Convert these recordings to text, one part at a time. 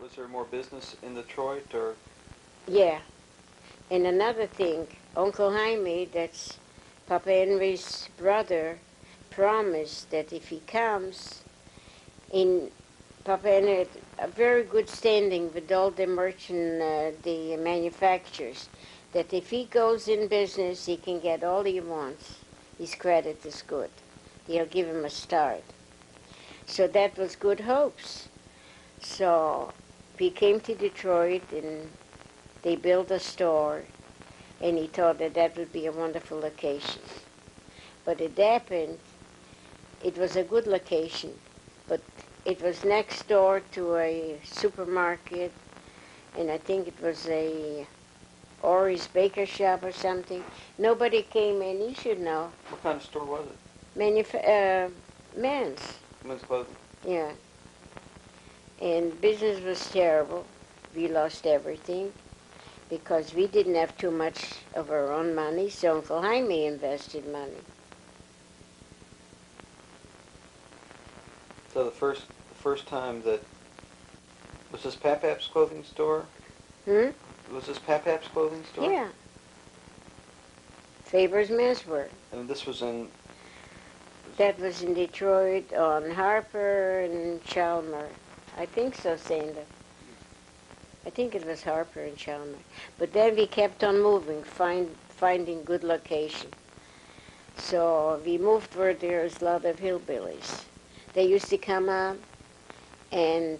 Was there more business in Detroit, or? Yeah. And another thing, Uncle Jaime, that's Papa Henry's brother, promised that if he comes, in Papa Henry had a very good standing with all the the manufacturers, that if he goes in business, he can get all he wants. His credit is good. He'll give him a start. So that was good hopes. So we came to Detroit and they built a store, and he thought that that would be a wonderful location. But it happened, it was a good location, but it was next door to a supermarket, and I think it was a Ori's Baker Shop or something. Nobody came in, you should know. What kind of store was it? Men's. Men's clothing. Yeah. And business was terrible. We lost everything because we didn't have too much of our own money, so Uncle Jaime invested money. So the first time that, was this Papap's clothing store? Was this Papap's clothing store? Yeah. Faber's Menswear. And this was in? That was in Detroit on Harper and Chalmer. I think so, Sander. I think it was Harper and Chalmer. But then we kept on moving, finding good location. So we moved where there's a lot of hillbillies. They used to come up and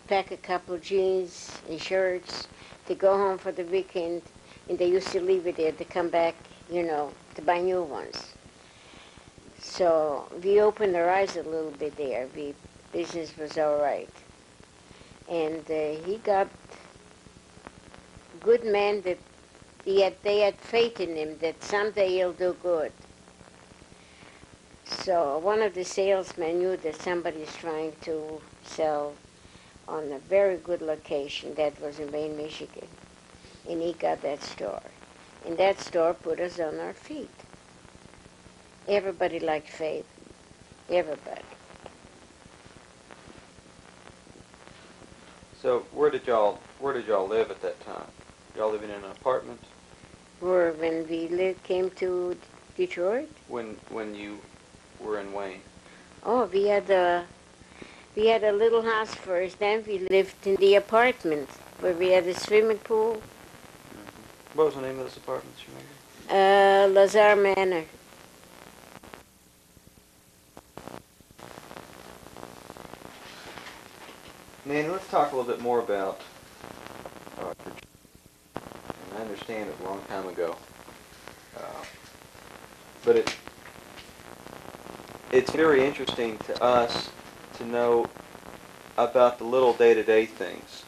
pack a couple jeans and shirts to go home for the weekend, and they used to leave it there to come back, to buy new ones. So we opened our eyes a little bit there. Business was all right. And he got good men that they had faith in him that someday he'll do good. So one of the salesmen knew that somebody's trying to sell on a very good location that was in Wayne, Michigan. And he got that store. And that store put us on our feet. Everybody liked Faith. Everybody. So where did y'all live at that time? Y'all living in an apartment? When we came to Detroit? When you were in Wayne? Oh, we had a little house first. Then we lived in the apartment where we had a swimming pool. Mm-hmm. What was the name of those apartments, you remember? Lazar Manor. Nanny, let's talk a little bit more about, I understand it a long time ago, but it's very interesting to us to know about the little day-to-day things.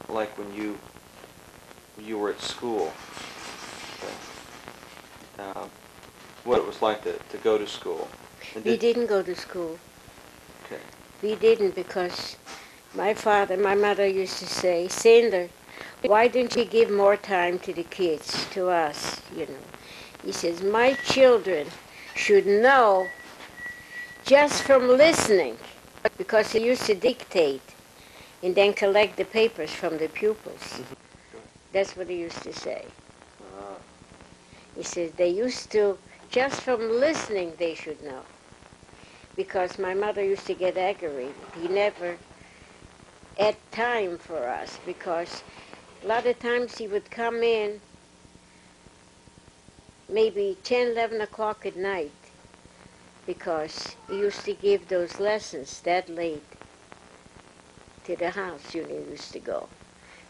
Like when you were at school, what it was like to go to school. We didn't go to school. Okay. We didn't because my mother used to say, Sander, why don't you give more time to the kids, to us, He says, my children should know just from listening, because he used to dictate and then collect the papers from the pupils. That's what he used to say. He says they used to, just from listening, they should know. Because my mother used to get aggravated. He never had time for us, because a lot of times he would come in maybe 10, 11 o'clock at night, because he used to give those lessons that late to the house. He used to go,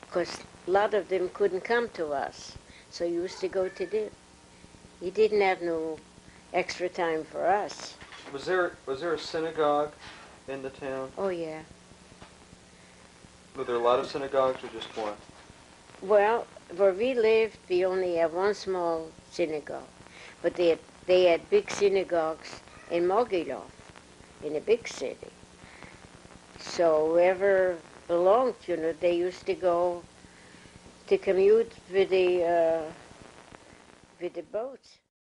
because a lot of them couldn't come to us, so he used to go to them. He didn't have no extra time for us. Was there a synagogue in the town? Oh, yeah. Were there a lot of synagogues or just one? Well, where we lived, we only had one small synagogue. But they had big synagogues in Mogilov, in a big city. So whoever belonged, they used to go to commute with the boats.